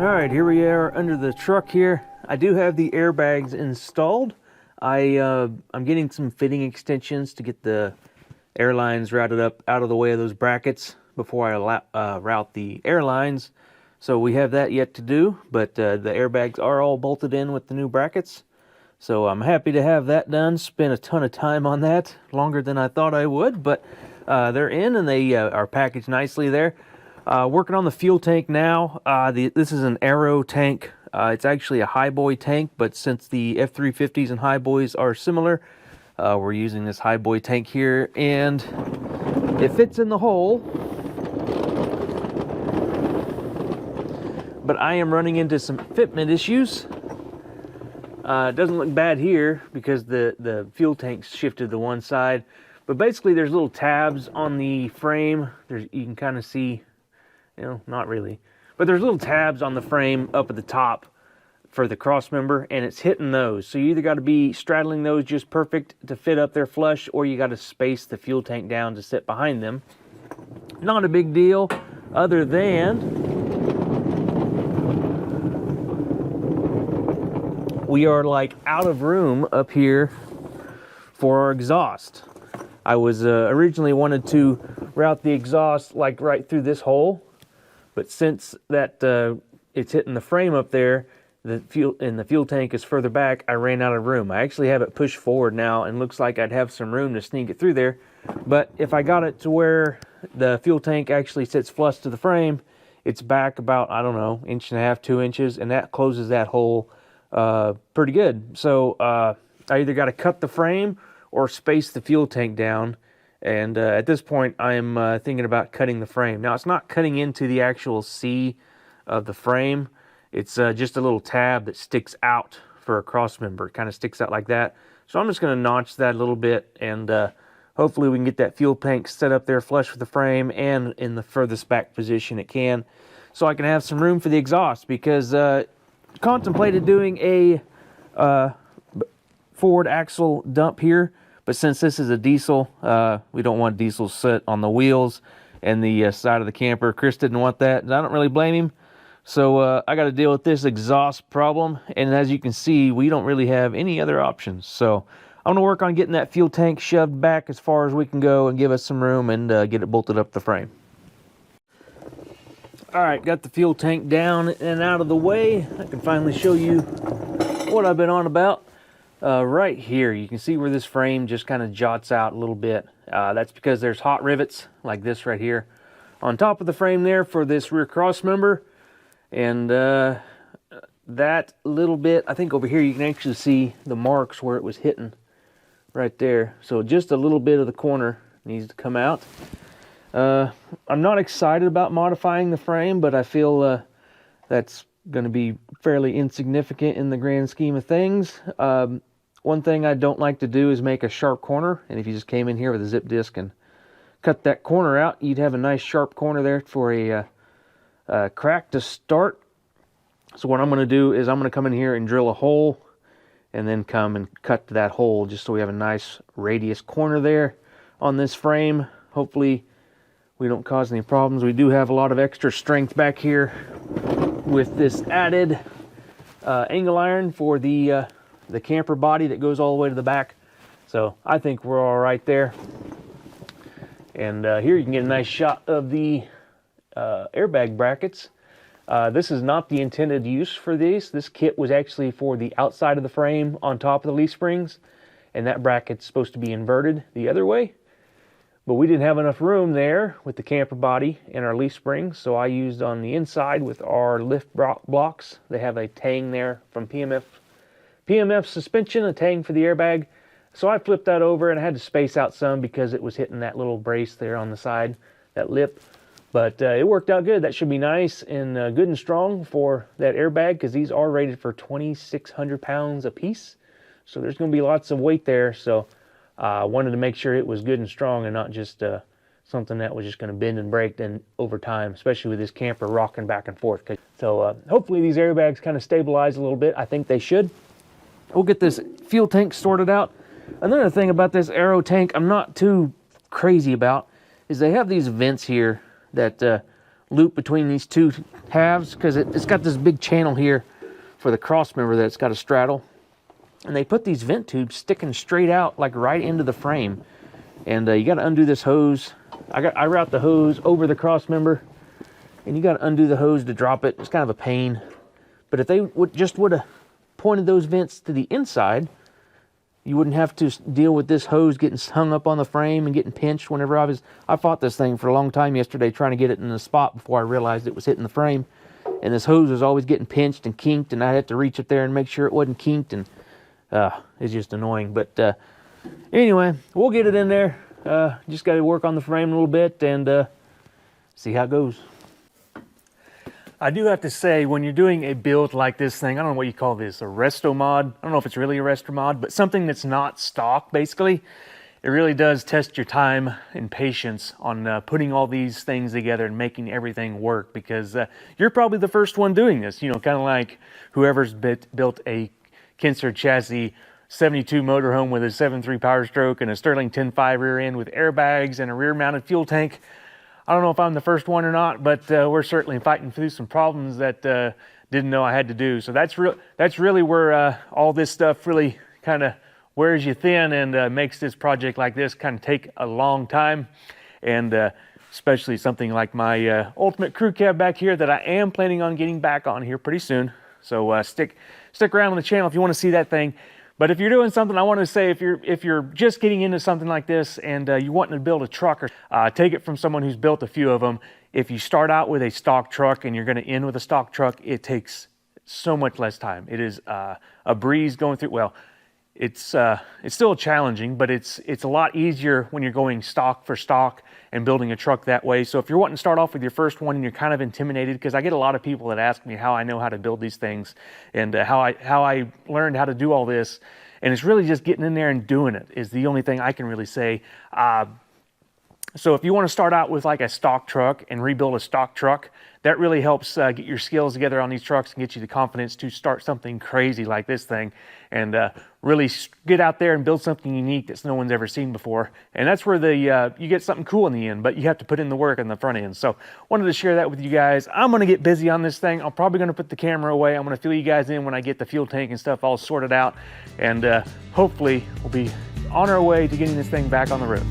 All right, here we are under the truck here. I do have the airbags installed. I'm getting some fitting extensions to get the air lines routed up out of the way of those brackets before I route the air lines. So we have that yet to do, but the airbags are all bolted in with the new brackets. So I'm happy to have that done. Spent a ton of time on that, longer than I thought I would, but they're in and they are packaged nicely there. Working on the fuel tank now. This is an Aero tank. It's actually a highboy tank, but since the F350s and highboys are similar, we're using this highboy tank here, and it fits in the hole. But I am running into some fitment issues. It doesn't look bad here because the fuel tank's shifted to one side. But basically there's little tabs on the frame. You can kind of see, not really. But there's little tabs on the frame up at the top for the cross member, and it's hitting those. So you either got to be straddling those just perfect to fit up there flush, or you got to space the fuel tank down to sit behind them. Not a big deal, other than we are like out of room up here for our exhaust. I was originally wanted to route the exhaust like right through this hole, but since that it's hitting the frame up there, the fuel tank is further back, I ran out of room. I actually have it pushed forward now, and looks like I'd have some room to sneak it through there. But if I got it to where the fuel tank actually sits flush to the frame, it's back about, I don't know, 1.5 to 2 inches, and that closes that hole pretty good. So I either got to cut the frame or space the fuel tank down. And at this point, I'm thinking about cutting the frame. Now, it's not cutting into the actual C of the frame. It's just a little tab that sticks out for a cross member. It kind of sticks out like that. So I'm just going to notch that a little bit, and hopefully we can get that fuel tank set up there flush with the frame and in the furthest back position it can, so I can have some room for the exhaust, because contemplated doing a forward axle dump here, but since this is a diesel, we don't want diesel sit on the wheels and the side of the camper. Chris didn't want that, and I don't really blame him. So I got to deal with this exhaust problem, and as you can see, we don't really have any other options. So I'm going to work on getting that fuel tank shoved back as far as we can go and give us some room, and get it bolted up the frame. All right, got the fuel tank down and out of the way. I can finally show you what I've been on about. Right here, you can see where this frame just kind of jots out a little bit. That's because there's hot rivets like this right here on top of the frame there for this rear cross member. And that little bit, I think over here you can actually see the marks where it was hitting right there. So just a little bit of the corner needs to come out. I'm not excited about modifying the frame, but I feel that's going to be fairly insignificant in the grand scheme of things. One thing I don't like to do is make a sharp corner, and if you just came in here with a zip disc and cut that corner out, you'd have a nice sharp corner there for a crack to start. So what I'm going to do is I'm going to come in here and drill a hole, and then come and cut that hole just so we have a nice radius corner there on this frame. Hopefully we don't cause any problems. We do have a lot of extra strength back here with this added angle iron for the camper body that goes all the way to the back. So I think we're all right there. And here you can get a nice shot of the airbag brackets. This is not the intended use for these. This kit was actually for the outside of the frame on top of the leaf springs, and that bracket's supposed to be inverted the other way. But we didn't have enough room there with the camper body and our leaf springs, so I used on the inside with our lift blocks. They have a tang there from PMF suspension, a tang for the airbag. So I flipped that over, and I had to space out some because it was hitting that little brace there on the side, that lip. But it worked out good. That should be nice and good and strong for that airbag, because these are rated for 2,600 pounds a piece. So there's going to be lots of weight there. So I wanted to make sure it was good and strong, and not just something that was just going to bend and break then over time, especially with this camper rocking back and forth. So hopefully these airbags kind of stabilize a little bit. I think they should. We'll get this fuel tank sorted out. Another thing about this Aero tank I'm not too crazy about is they have these vents here that loop between these two halves, because it's got this big channel here for the cross member that it's got to straddle. And they put these vent tubes sticking straight out, like right into the frame. And you got to undo this hose. I route the hose over the cross member, and you got to undo the hose to drop it. It's kind of a pain. But if they would have pointed those vents to the inside, you wouldn't have to deal with this hose getting hung up on the frame and getting pinched whenever I fought this thing for a long time yesterday trying to get it in the spot before I realized it was hitting the frame. And this hose was always getting pinched and kinked, and I had to reach up there and make sure it wasn't kinked, and it's just annoying. But anyway, we'll get it in there. Just got to work on the frame a little bit and see how it goes. I do have to say, when you're doing a build like this thing, I don't know what you call this, a resto mod. I don't know if it's really a resto mod, but something that's not stock, basically. It really does test your time and patience on putting all these things together and making everything work, because you're probably the first one doing this. You know, kind of like whoever's built a Kinser chassis 72 motorhome with a 7.3 Powerstroke and a Sterling 10.5 rear end with airbags and a rear mounted fuel tank. I don't know if I'm the first one or not, but we're certainly fighting through some problems that didn't know I had to do. So that's really where all this stuff really kind of wears you thin and makes this project like this kind of take a long time. And especially something like my ultimate crew cab back here that I am planning on getting back on here pretty soon. So stick around on the channel if you want to see that thing. But if you're doing something, I want to say, if you're just getting into something like this and you're wanting to build a truck, or take it from someone who's built a few of them. If you start out with a stock truck and you're going to end with a stock truck, it takes so much less time. It is a breeze going through. Well, it's still challenging, but it's a lot easier when you're going stock for stock and building a truck that way. So if you're wanting to start off with your first one and you're kind of intimidated, because I get a lot of people that ask me how I know how to build these things and how I learned how to do all this, and it's really just getting in there and doing it is the only thing I can really say. So if you want to start out with like a stock truck and rebuild a stock truck, that really helps get your skills together on these trucks and get you the confidence to start something crazy like this thing and really get out there and build something unique that no one's ever seen before. And that's where you get something cool in the end, but you have to put in the work on the front end. So wanted to share that with you guys. I'm going to get busy on this thing. I'm probably going to put the camera away. I'm going to fill you guys in when I get the fuel tank and stuff all sorted out. And hopefully we'll be on our way to getting this thing back on the road.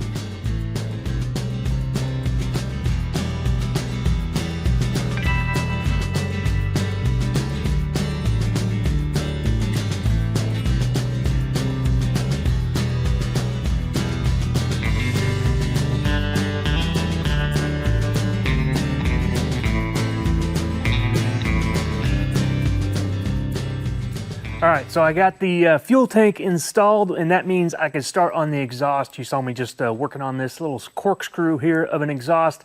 All right, so I got the fuel tank installed, and that means I can start on the exhaust. You saw me just working on this little corkscrew here of an exhaust.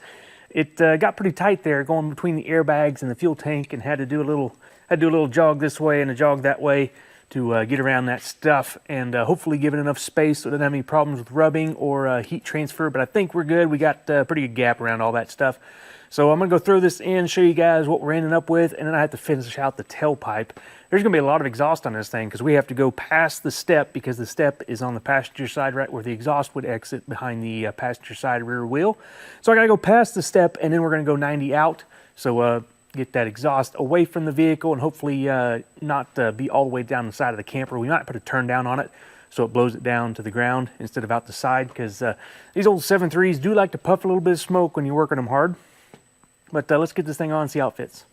It got pretty tight there going between the airbags and the fuel tank, and had to do a little jog this way and a jog that way to get around that stuff, and hopefully give it enough space so it doesn't have any problems with rubbing or heat transfer. But I think we're good. We got a pretty good gap around all that stuff. So I'm gonna go throw this in, show you guys what we're ending up with, and then I have to finish out the tailpipe. There's gonna be a lot of exhaust on this thing because we have to go past the step, because the step is on the passenger side, right where the exhaust would exit behind the passenger side rear wheel. So I gotta go past the step, and then we're gonna go 90 out. So get that exhaust away from the vehicle and hopefully not be all the way down the side of the camper. We might put a turn down on it so it blows it down to the ground instead of out the side, because these old 7.3s do like to puff a little bit of smoke when you're working them hard. But let's get this thing on and see how it fits.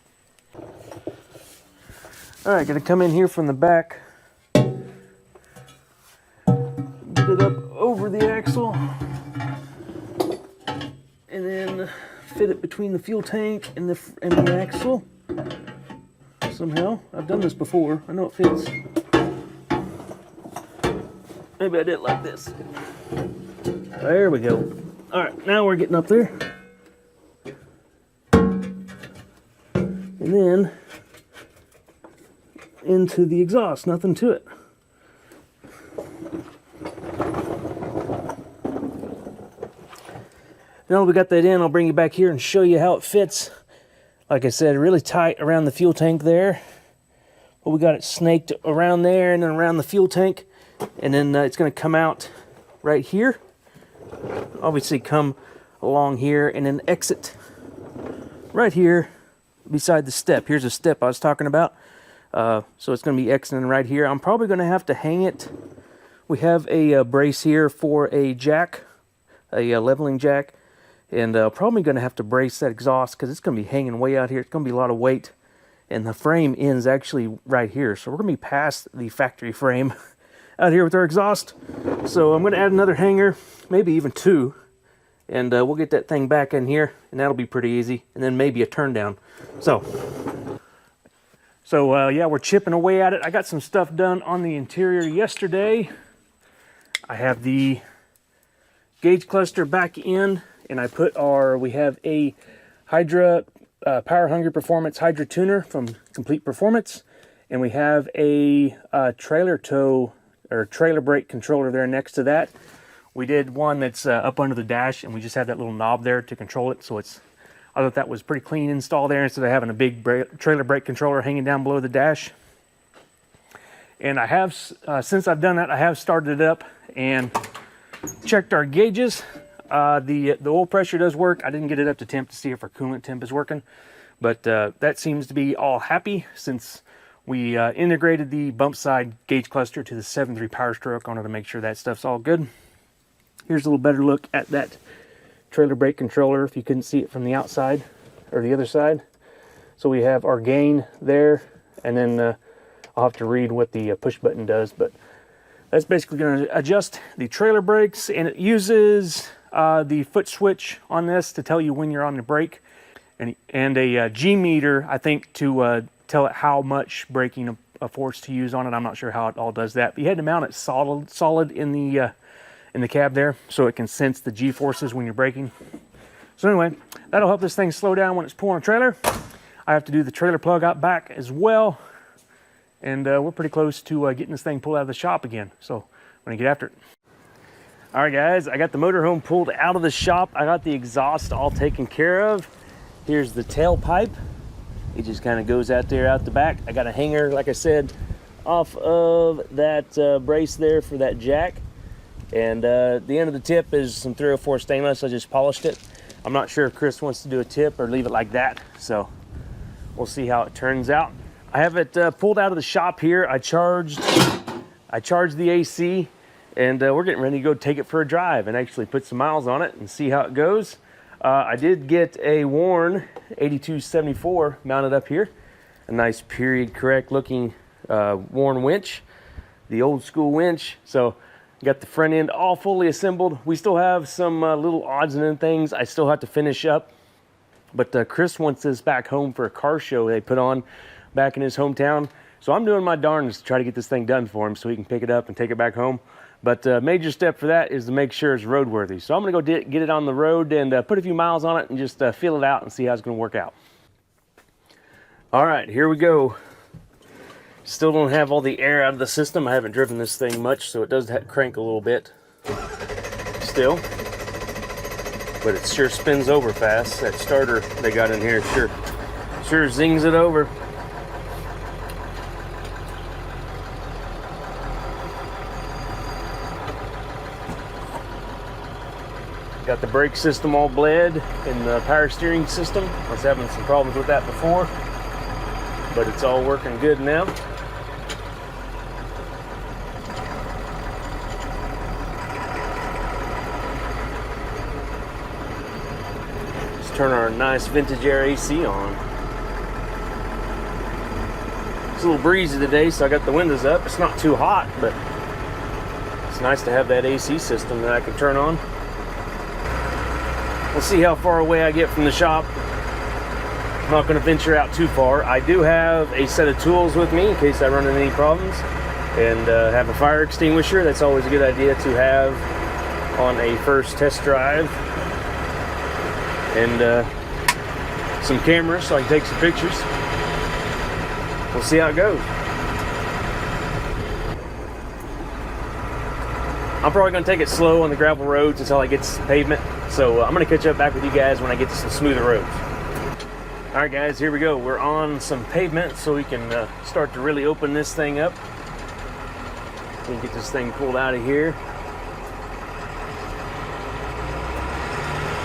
All right, gonna come in here from the back, get it up over the axle, and then fit it between the fuel tank and the axle. Somehow, I've done this before. I know it fits. Maybe I did it like this. There we go. All right, now we're getting up there. And then into the exhaust, nothing to it. Now we got that in, I'll bring you back here and show you how it fits. Like I said, really tight around the fuel tank there. But we got it snaked around there and then around the fuel tank. And then it's going to come out right here. Obviously come along here and then exit right here beside the step. Here's a step I was talking about. So it's going to be exiting right here. I'm probably going to have to hang it. We have a brace here for a jack, a leveling jack, and probably going to have to brace that exhaust because it's going to be hanging way out here. It's going to be a lot of weight, and the frame ends actually right here. So we're going to be past the factory frame out here with our exhaust. So I'm going to add another hanger, maybe even two, and we'll get that thing back in here, and that'll be pretty easy. And then maybe a turn down. So yeah, we're chipping away at it. I got some stuff done on the interior yesterday. I have the gauge cluster back in, and I put we have a Hydra Power Hungry Performance Hydra tuner from Complete Performance, and we have a trailer tow or trailer brake controller there next to that. We did one that's up under the dash, and we just have that little knob there to control it. So I thought that was pretty clean install there instead of having a big trailer brake controller hanging down below the dash. And I have, since I've done that, I have started it up and checked our gauges. The oil pressure does work. I didn't get it up to temp to see if our coolant temp is working, but that seems to be all happy since we integrated the bump side gauge cluster to the 7.3 Powerstroke. I wanted to make sure that stuff's all good. Here's a little better look at that trailer brake controller if you couldn't see it from the outside or the other side. So we have our gain there, and then I'll have to read what the push button does, but that's basically going to adjust the trailer brakes, and it uses the foot switch on this to tell you when you're on the brake, and a G meter, I think, to tell it how much braking force to use on it. I'm not sure how it all does that, but you had to mount it solid in the cab there so it can sense the G-forces when you're braking. So anyway, that'll help this thing slow down when it's pulling a trailer. I have to do the trailer plug out back as well, and we're pretty close to getting this thing pulled out of the shop again, so I'm gonna get after it. All right guys, I got the motorhome pulled out of the shop. I got the exhaust all taken care of. Here's the tailpipe. It just kind of goes out there out the back. I got a hanger, like I said, off of that brace there for that jack. And the end of the tip is some 304 stainless. I just polished it. I'm not sure if Chris wants to do a tip or leave it like that, so we'll see how it turns out. I have it pulled out of the shop here. I charged the AC, and we're getting ready to go take it for a drive and actually put some miles on it and see how it goes. I did get a Warn 8274 mounted up here, a nice period correct looking Warn winch, the old school winch. So got the front end all fully assembled. We still have some little odds and ends things I still have to finish up, but Chris wants this back home for a car show they put on back in his hometown. So I'm doing my darndest to try to get this thing done for him so he can pick it up and take it back home. But major step for that is to make sure it's roadworthy. So I'm gonna go get it on the road and put a few miles on it and just feel it out and see how it's gonna work out. All right, here we go. Still don't have all the air out of the system. I haven't driven this thing much, so it does crank a little bit still. But it sure spins over fast. That starter they got in here sure zings it over. Got the brake system all bled in the power steering system. I was having some problems with that before, but it's all working good now. Let's turn our nice vintage air AC on. It's a little breezy today, so I got the windows up. It's not too hot, but it's nice to have that AC system that I can turn on. We'll see how far away I get from the shop. I'm not going to venture out too far. I do have a set of tools with me in case I run into any problems, and have a fire extinguisher. That's always a good idea to have on a first test drive, and some cameras so I can take some pictures. We'll see how it goes. I'm probably going to take it slow on the gravel roads until I get to some pavement. So I'm going to catch up back with you guys when I get to some smoother roads. All right, guys, here we go. We're on some pavement, so we can start to really open this thing up. We can get this thing pulled out of here.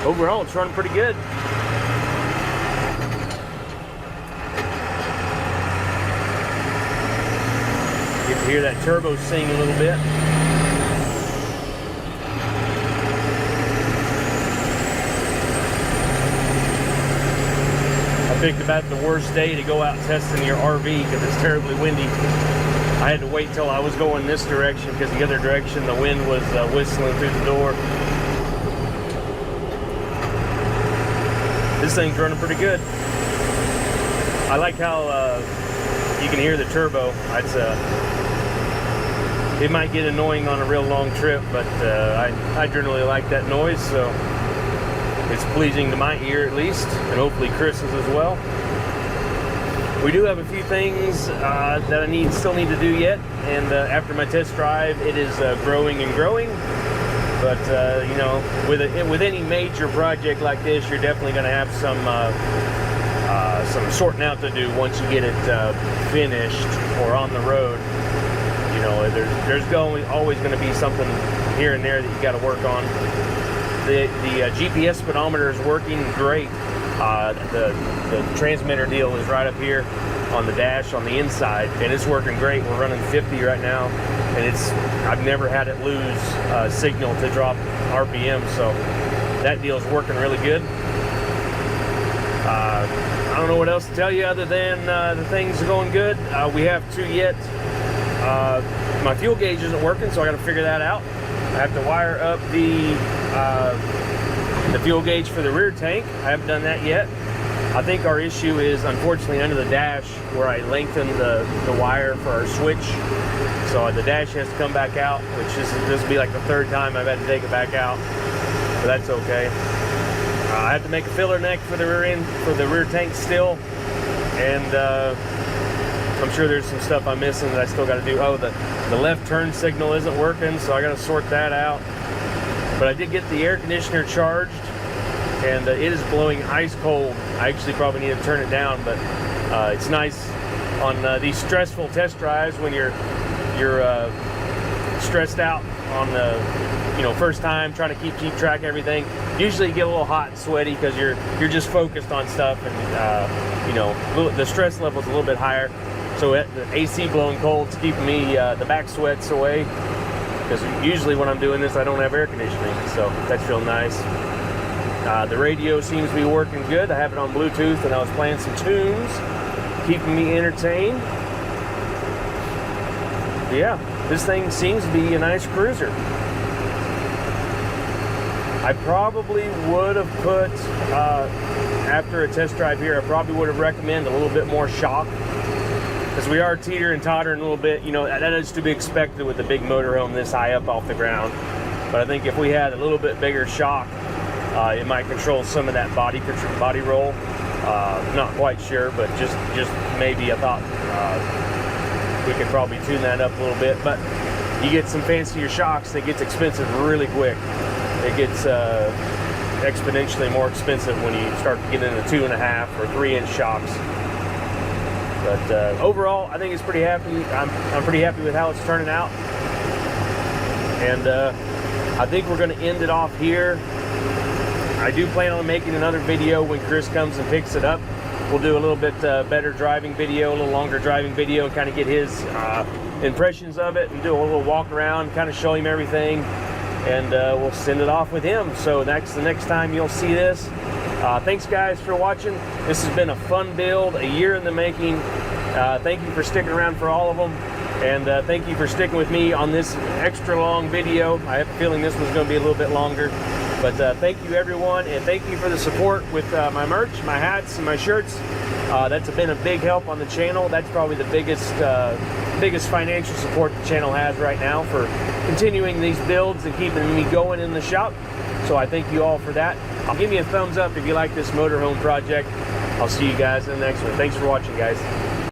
Overall, it's running pretty good. hear that turbo sing a little bit. I picked about the worst day to go out testing your RV because it's terribly windy. I had to wait till I was going this direction because the other direction the wind was whistling through the door. This thing's running pretty good. I like how you can hear the turbo. It might get annoying on a real long trip, but I generally like that noise, so it's pleasing to my ear at least, and hopefully Chris's as well. We do have a few things that I still need to do yet, and after my test drive, it is growing and growing. But you know, with any major project like this, you're definitely going to have some sorting out to do once you get it finished or on the road. You know, there's always going to be something here and there that you got to work on. The GPS speedometer is working great. The transmitter deal is right up here on the dash on the inside, and it's working great. We're running 50 right now, and I've never had it lose signal to drop RPM, so that deal is working really good. I don't know what else to tell you other than the things are going good. We have two yet. My fuel gauge isn't working, so I got to figure that out. I have to wire up the fuel gauge for the rear tank. I haven't done that yet. I think our issue is unfortunately under the dash where I lengthened the wire for our switch. So the dash has to come back out, which this will be like the third time I've had to take it back out, but that's okay. I have to make a filler neck for the rear tank still, and I'm sure there's some stuff I'm missing that I still got to do. Oh, the left turn signal isn't working, so I got to sort that out. But I did get the air conditioner charged, and it is blowing ice cold. I actually probably need to turn it down, but it's nice on these stressful test drives when you're stressed out on the first time trying to keep track of everything. Usually you get a little hot and sweaty because you're just focused on stuff, and the stress level is a little bit higher. So the AC blowing cold is keeping me the back sweats away, because usually when I'm doing this I don't have air conditioning, so that's real nice. The radio seems to be working good. I have it on Bluetooth, and I was playing some tunes, keeping me entertained. Yeah, this thing seems to be a nice cruiser. I probably would have put, after a test drive here, I probably would have recommended a little bit more shock, because we are teeter and tottering a little bit. You know, that is to be expected with a big motorhome this high up off the ground. But I think if we had a little bit bigger shock, it might control some of that body roll. Not quite sure, but just maybe I thought we could probably tune that up a little bit. But you get some fancier shocks, it gets expensive really quick. It gets exponentially more expensive when you start to get into 2.5 or 3-inch shocks. But overall, I think it's pretty happy. I'm pretty happy with how it's turning out, and I think we're going to end it off here. I do plan on making another video when Chris comes and picks it up. We'll do a little bit better driving video, a little longer driving video, and kind of get his impressions of it, and do a little walk around, kind of show him everything, and we'll send it off with him. So that's the next time you'll see this. Thanks guys for watching. This has been a fun build, a year in the making. Thank you for sticking around for all of them, and thank you for sticking with me on this extra long video. I have a feeling this was going to be a little bit longer, but thank you everyone, and thank you for the support with my merch, my hats, and my shirts. That's been a big help on the channel. That's probably the biggest financial support the channel has right now for continuing these builds and keeping me going in the shop. So I thank you all for that. Give me a thumbs up if you like this motorhome project. I'll see you guys in the next one. Thanks for watching, guys.